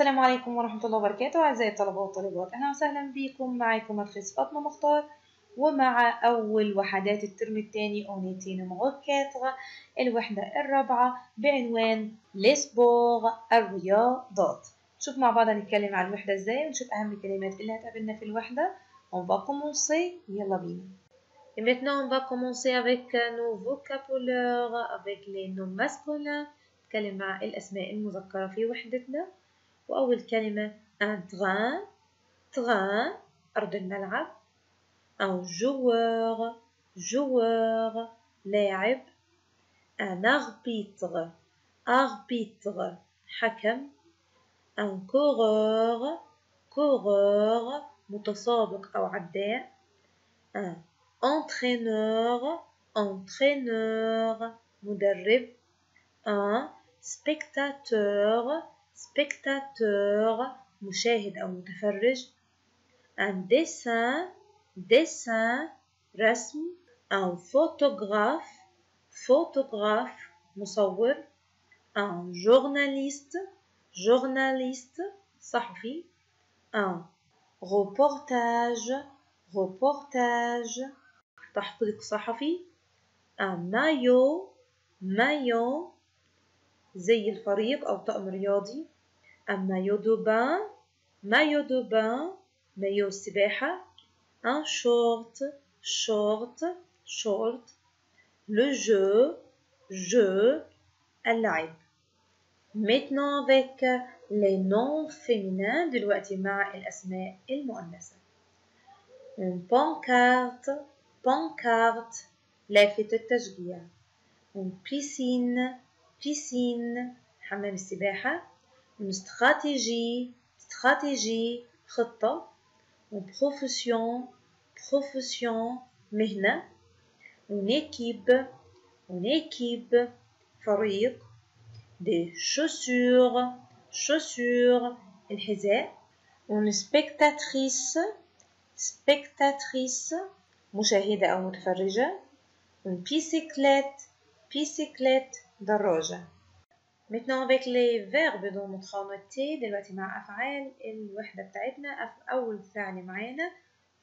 السلام عليكم ورحمة الله وبركاته. أعزائي الطلبة والطالبات، أهلا وسهلا بكم. معكم مدرسة فاطمة مختار، ومع أول وحدات الترم الثاني أونيتين مغكاتغ الوحدة الرابعة بعنوان لسبور الرياضات. نشوف مع بعض نتكلم عن الوحدة ازاي ونشوف أهم الكلمات اللي هتقابلنا في الوحدة. On va commencer. يلا بينا. Et maintenant on va commencer avec nos vocabulaires, avec les noms masculins. نتكلم مع الأسماء المذكرة في وحدتنا. وأول كلمة un train, train أرض الملعب. un joueur, joueur لاعب. un arbitre, arbitre حكم. un coureur, coureur متسابق أو عداء. un entraîneur, entraîneur مدرب. un spectateur, spectateur مشاهد أو متفرج. un dessin, dessin رسم. un photographe, photographe مصور. un journaliste, journaliste صحفي. un reportage, reportage تحقيق صحفي. un maillot, maillot زي الفريق أو طقم رياضي. un maillot de bain, maillot de bain مايو السباحة. un short, short, short. le jeu, jeu اللعب. maintenant avec les noms féminins دلوقتي مع الأسماء المؤنثة. une pancarte, pancarte لافتة التشجيع. une piscine, piscine حمام السباحة. une stratégie, stratégie خطة. une profession, profession مهنة. une équipe, une équipe فريق. des chaussures, chaussures الحذاء. une spectatrice, spectatrice مشاهدة أو متفرجة. une bicyclette, bicyclette دراجة. maintenant avec les verbes dont notre noté دلوقتي مع أفعال الوحدة بتاعتنا. أول فعل معانا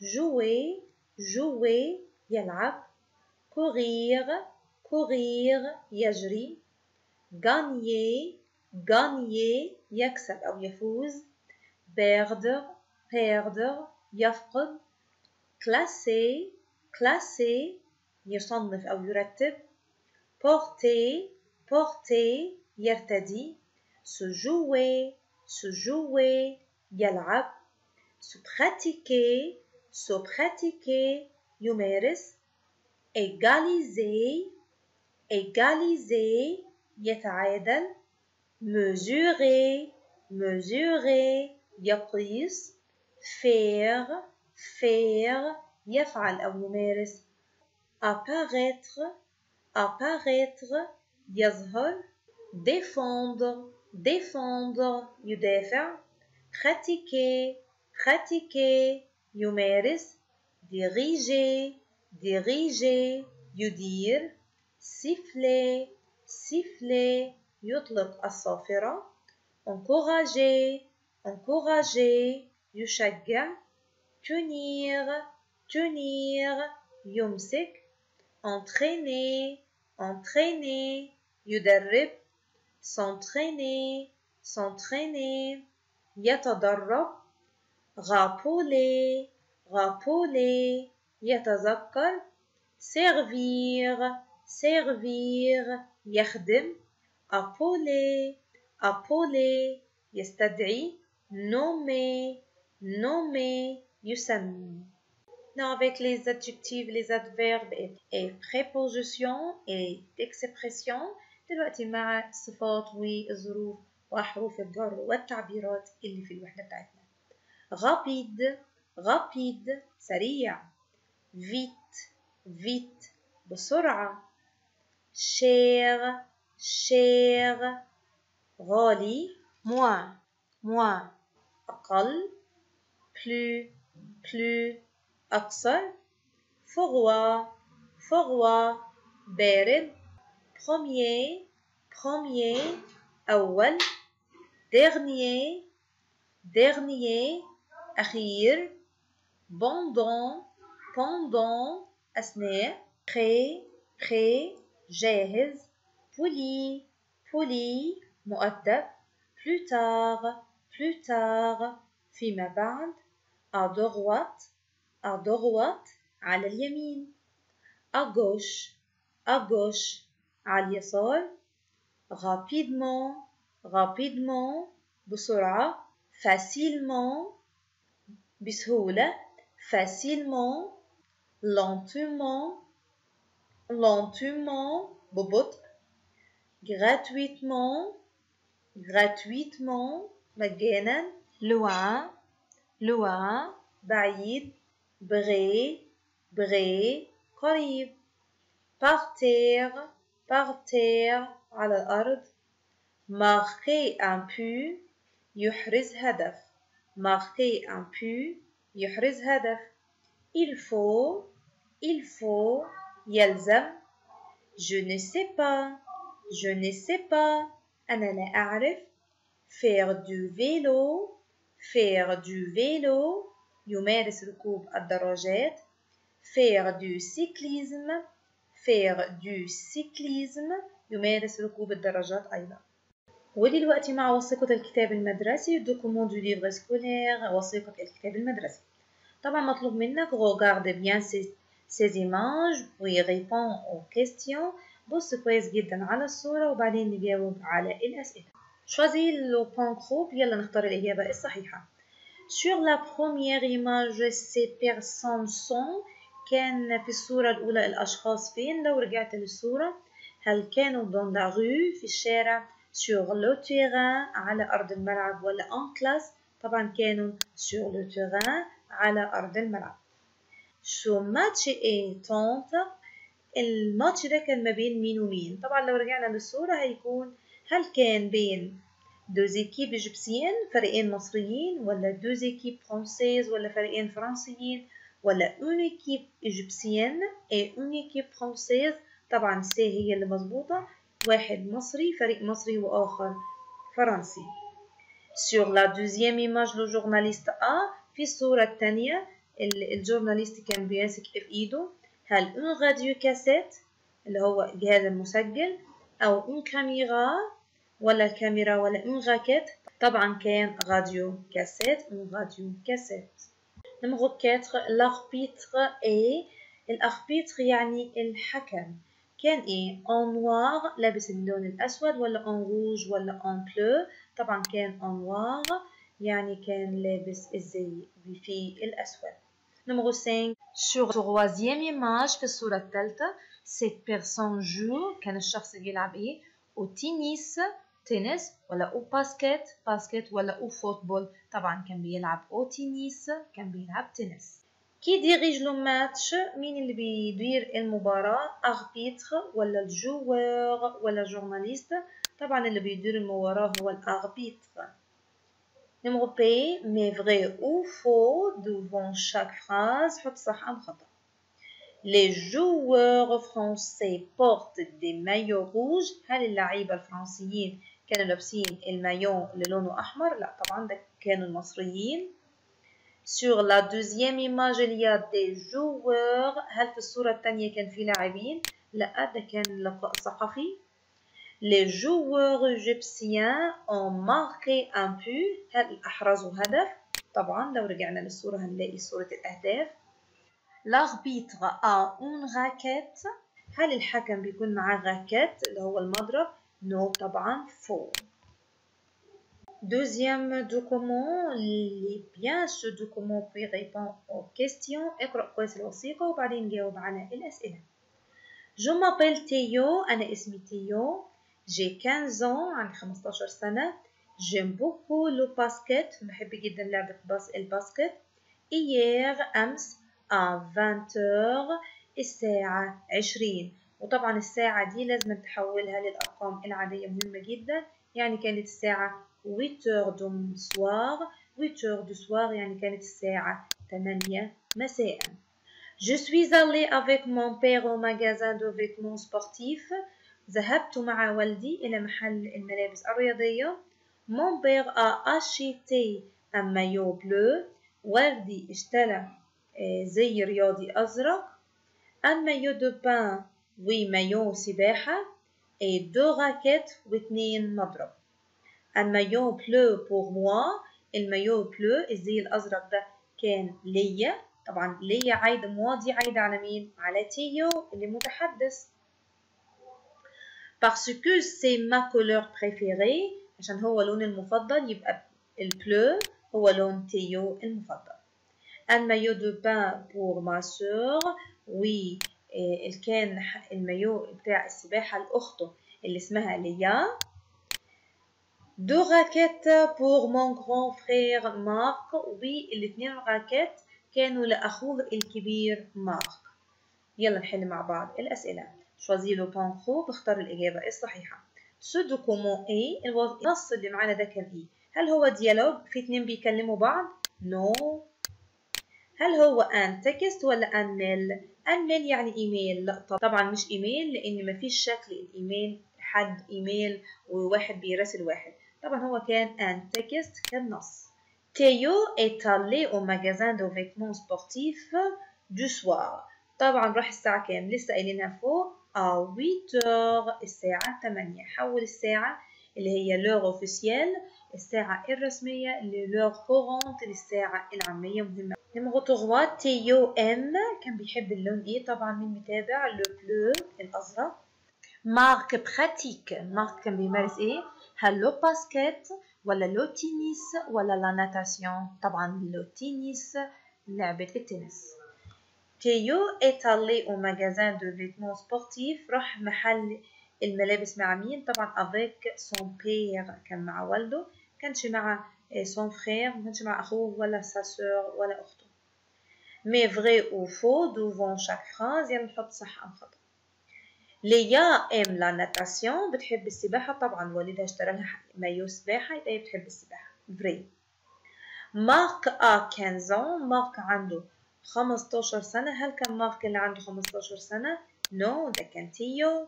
jouer, jouer يلعب. courir, courir يجري. gagner, gagner يكسب أو يفوز. perdre, perdre يفقد. classer, classer يصنف أو يرتب. porter, porter يرتدي. se jouer, se jouer يلعب. se pratiquer, se pratiquer يمارس. égaliser, égaliser يتعادل. mesurer, mesurer يقيس. faire, faire يفعل أو يمارس. apparaître, apparaître يظهر. défendre, défendre يدافع. pratiquer, pratiquer يمارس. diriger, diriger يدير. siffler, siffler يطلق الصافرة. encourager, encourager يشجع. tenir, tenir يمسك. entraîner, entraîner يدرب. s'entraîner, s'entraîner يتدرب. rappeler, rappeler يتذكر. servir, servir يخدم. appeler, appeler يستدعي. nommer, nommer يسمي. Now avec les adjectifs, les adverbes et prépositions et expressions دلوقتي مع الصفات والظروف وحروف الجر والتعبيرات اللي في الوحدة بتاعتنا. rapide, rapide سريع. vite, vite بسرعة. cher, cher غالي. moins, moins أقل. plus, plus أكثر. froid, froid بارد. premier, premier أول. dernier, dernier أخير pendant أثناء prêt جاهز poli مؤدب plus tard فيما بعد à droite على اليمين à gauche على اليسار rapidement بسرعة facilement بسهولة facilement lentement ببطء gratuitement مجانا loin بعيد près قريب par terre على الأرض marquer un but يحرز هدف il faut يلزم je ne sais pas أنا لا أعرف faire du vélo يمارس ركوب الدراجات faire du cyclisme يمارس ركوب الدراجات أيضا. ودلوقتي مع وثيقة الكتاب المدرسي document du livre scolaire وثيقة الكتاب المدرسي. طبعا مطلوب منك regarde bien ces images ورépond aux questions. بص كويس جدا على الصورة وبعدين نجاوب على الأسئلة. choisis le point groupe يلا نختار الإجابة الصحيحة. sur la première image ces personnes sont كان في الصورة الأولى الأشخاص فين؟ لو رجعت للصورة هل كانوا dans la rue في الشارع sur le terrain على أرض الملعب ولا en classe؟ طبعا كانوا sur le terrain على أرض الملعب. ce match est الماتش ده كان ما بين مين ومين؟ طبعا لو رجعنا للصورة هيكون هل كان بين deux équipes égyptiennes فريقين مصريين ولا deux équipes françaises ولا فريقين فرنسيين ولا une équipe égyptienne et une équipe française. طبعا سي هي اللي مظبوطة واحد مصري فريق مصري وآخر فرنسي. sur la deuxième image le journaliste A في الصورة الثانية الجورناليست كان بيمسك في إيده هل un radio cassette اللي هو جهاز المسجل أو un caméra ولا الكاميرا ولا un raquette؟ طبعا كان راديو كاسيت un radio cassette. numéro 4 l'arbitre est الأربيتر يعني الحكم كان إيه en noir لابس اللون الأسود ولا en rouge ولا en bleu؟ طبعا كان en noir يعني كان لابس الزي في الأسود. numéro 5 sur troisième image في الصورة الثالثة cette personne joue كان الشخص بيلعب إيه au تنس ولا au باسكت ولا au فوتبول؟ طبعا كان بيلعب au تنس كان بيلعب تنس. كي ديريج لو ماتش مين اللي بيدير المباراة أربيتر ولا الجوار ولا جورناليست؟ طبعا اللي بيدير المباراة هو الأربيتر. numéro B mais vrai ou faux devant chaque phrase حط صح أم خطأ. les joueurs français portent des maillots rouges هل اللعيبة الفرنسيين كانوا لابسين المايو اللي لونه أحمر؟ لا طبعا ده كانوا المصريين. sur la deuxième image il y a des joueurs هل في الصورة الثانية كان في لاعبين؟ لا ده كان لقاء صحفي. les joueurs égyptiens ont marqué un but هل أحرزوا هدف؟ طبعا لو رجعنا للصورة هنلاقي صورة الأهداف. l'arbitre a une raquette هل الحكم بيكون معاه راكيت اللي هو المضرب؟ no طبعا faux. deuxième document bien ce document peut répondre aux questions. اقرأ كويس الوثيقة وبعدين جاوب على الأسئلة. je m'appelle Théo أنا اسمي تيو j'ai 15 ans عندي 15 سنة j'aime beaucoup le basket بحب جدا لعبة الباسكت. hier أمس à 20h الساعة 20 وطبعا الساعة دي لازم تحولها للأرقام العادية مهمة جدا يعني كانت الساعة 8h du soir 8h du soir يعني كانت الساعة 8 مساء. je suis allée avec mon père au magasin de vêtements sportifs ذهبت مع والدي إلى محل الملابس الرياضية. mon père a acheté un maillot bleu. وردي اشترى زي رياضي أزرق. un maillot de bain ومايو سباحة. et 2 raquettes و2 مضرب. un maillot bleu pour moi. المايو بلو الزي الأزرق ده كان ليا. طبعا ليا عايدة موا دي عايدة على مين؟ على تيو اللي متحدث. parce que c'est ma couleur préférée عشان هو لوني المفضل يبقى البلو هو لون تيو المفضل. un maillot de bain pour ma soeur. كان المايو بتاع السباحة لأخته اللي اسمها ليا. 2 raquettes pour mon grand frère مارك. والاتنين راكيت كانوا لأخوه الكبير مارك. يلا نحل مع بعض الأسئلة. choisis le bon groupe. اختار الإجابة الصحيحة. ce document est النص اللي معانا ده كان إيه؟ هل هو ديالوج في اتنين بيكلموا بعض؟ no. هل هو ان تكست ولا ان ميل؟ ان ميل يعني ايميل؟ لا طبعا مش ايميل لان مفيش شكل الايميل حد ايميل وواحد بيراسل واحد. طبعا هو كان ان تكست كالنص. تيو est allé au magasin de vêtements sportifs du soir. طبعا راح الساعة كام؟ لسه قايلينها فوق à 8h الساعة 8. حول الساعة اللي هي l'heure officielle الساعة الرسمية للور كورونت للساعة العامية مهمة. نمرو 3 تيو ام كان بيحب اللون ايه؟ طبعا مين متابع؟ لو بلو الازرق. مارك براتيك مارك كان بيمارس ايه؟ هل لو باسكت ولا لو تنس ولا لا ناتاسيون؟ طبعا لو تنس لعبة التنس. تيو est allé au magasin de vêtements sportifs راح محل الملابس مع مين؟ طبعا avec son père كان مع والده. كانش مع son frère ما كانش مع أخوه ولا sa sœur ولا أخته. mais vrai ou faux devant chaque phrase. يلا نحط صح أم خطأ. ليا aime la natation بتحب السباحة. طبعا والدها اشترى لها مايو سباحة يبقى هي بتحب السباحة. vrai. مارك a 15 ans مارك عنده 15 سنة. هل كان مارك اللي عنده 15 سنة؟ نو ده كان تيو.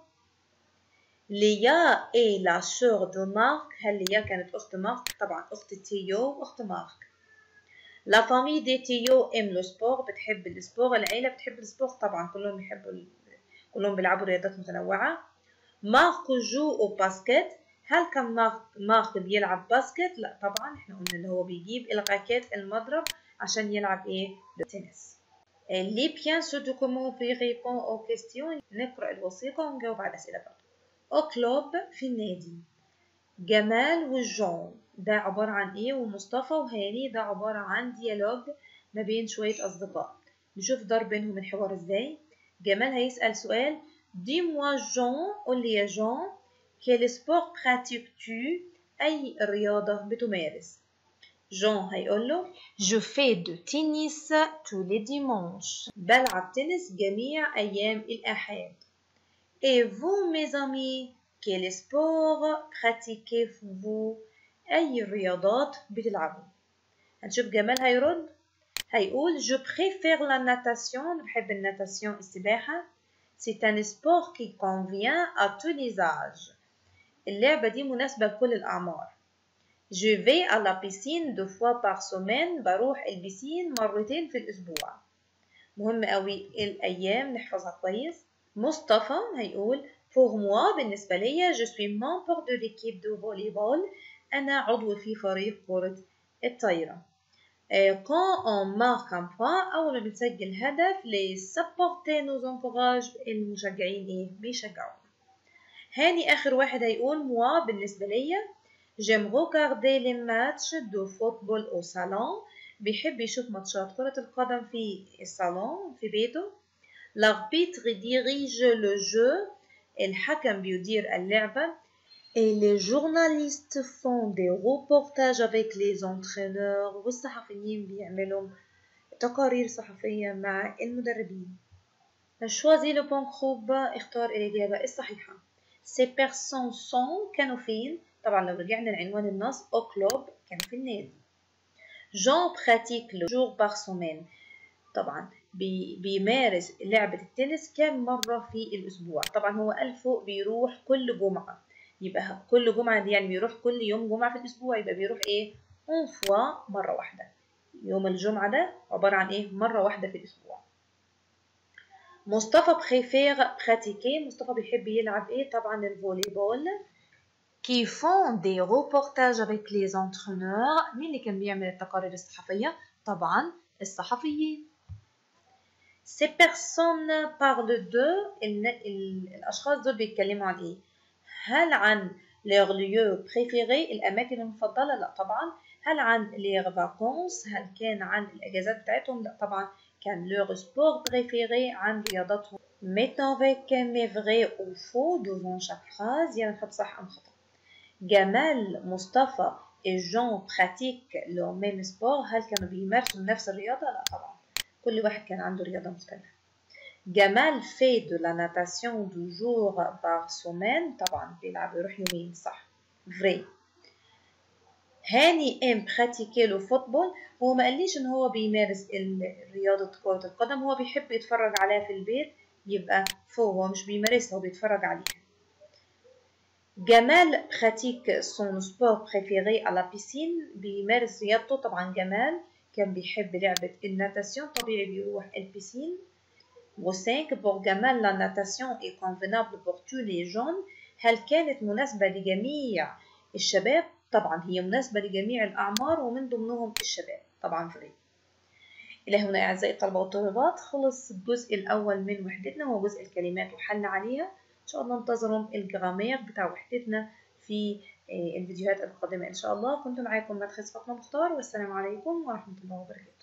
ليا اي لا سور دو مارك. هل ليا كانت أخت مارك؟ طبعا أخت تيو وأخت مارك. لا فامي دي تيو ام لو سبور بتحب السبور. العيلة بتحب السبور طبعا كلهم يحبوا كلهم بيلعبوا رياضات متنوعة. مارك جو او باسكت. هل كان مارك بيلعب باسكت؟ لا طبعا احنا قلنا اللي هو بيجيب الراكيت المضرب عشان يلعب ايه؟ التنس. لي بيان سو دوكومون في ريبون او كيستيون. نقرأ الوثيقة ونجاوب على الأسئلة برضه. او كلوب في النادي. جمال وجون ده عبارة عن ايه؟ ومصطفى وهاني ده عبارة عن ديالوج ما بين شوية أصدقاء. نشوف دار بينهم الحوار ازاي. جمال هيسأل سؤال دي موا جون قول لي يا جون quel sport pratiques-tu أي رياضة بتمارس؟ جون هيقول له je fais de tennis tous les dimanches بلعب تنس جميع أيام الأحد. et vous mes amis quel sport pratiquez-vous أي رياضات بتلعبوا؟ هنشوف جمال هيرد هيقول je préfère la natation بحب الناتاسيون السباحة. c'est un sport qui convient à tous les âges اللعبة دي مناسبة لكل الأعمار. je vais à la piscine 2 fois par semaine بروح البسين مرتين في الأسبوع. مهم قوي الأيام نحفظها كويس. مصطفى هيقول pour moi بالنسبة لي je suis membre de l'équipe de volleyball أنا عضو في فريق كرة الطايرة. quand on marque un point أول ما بنسجل هدف les supporters nous encouragent المشجعين إيه؟ بيشجعونا. هاني آخر واحد هيقول moi بالنسبة لي j'aime regarder les matchs de football au salon بيحب يشوف ماتشات كرة القدم في الصالون في بيته. l'arbitre dirige le jeu الحكم بيدير اللعبة. et les journalistes font des reportages avec les entraîneurs والصحفيين بيعملوا تقارير صحفية مع المدربين. choisis le bon groupe اختار الإجابة الصحيحة. ces personnes sont كانوا فين؟ طبعا لو رجعنا لعنوان النص au club كانوا في النادي. Jean pratique le jour par semaine طبعا بيمارس لعبة التنس كم مرة في الأسبوع؟ طبعا هو قال فوق بيروح كل جمعة يبقى كل جمعة دي يعني بيروح كل يوم جمعة في الأسبوع يبقى بيروح إيه؟ اون فوا مرة واحدة. يوم الجمعة ده عبارة عن ايه؟ مرة واحدة في الأسبوع. مصطفى بريفير براتيكي، مصطفى بيحب يلعب ايه؟ طبعا الفولي بول. qui font des reportages avec les entraîneurs. مين اللي كان بيعمل التقارير الصحفية؟ طبعا الصحفيين. Ces personnes parlent de الأشخاص دول بيتكلموا عن إيه؟ هل عن leur lieu préféré الأماكن المفضلة؟ لا طبعا. هل عن les vacances؟ هل كان عن الأجازات بتاعتهم؟ لا طبعا. كان leur sport préféré عن رياضتهم. Mettons avec mes vrais ou faux devant chaque phrase. يعني نحط صح أم خطأ. جمال مصطفى et Jean pratiquent le même sport. هل كانوا بيمارسوا نفس الرياضة؟ لا طبعا. كل واحد كان عنده رياضة مختلفة. جمال fait de la natation 2 jours par semaine. طبعا بيلعب يروح يومين صح. vrai. هاني aime pratiquer le football. هو ما قاليش ان هو بيمارس رياضة كرة القدم، هو بيحب يتفرج عليها في البيت، يبقى هو مش بيمارسها، هو بيتفرج عليها. جمال pratique son sport préféré à la piscine. بيمارس رياضته. طبعا جمال كان بيحب لعبة الناتاسيون، طبيعي بيروح البيسين. و5 pour جمال la natation est convenable pour tous les jeunes. هل كانت مناسبة لجميع الشباب؟ طبعا هي مناسبة لجميع الأعمار ومن ضمنهم الشباب. طبعا فري. إلى هنا أعزائي الطلبة والطالبات خلص الجزء الأول من وحدتنا، وهو جزء الكلمات وحل عليها. إن شاء الله انتظروا الجرامير بتاع وحدتنا في الفيديوهات القادمة إن شاء الله. كنت معاكم مدخل فاطمة مختار، والسلام عليكم ورحمة الله وبركاته.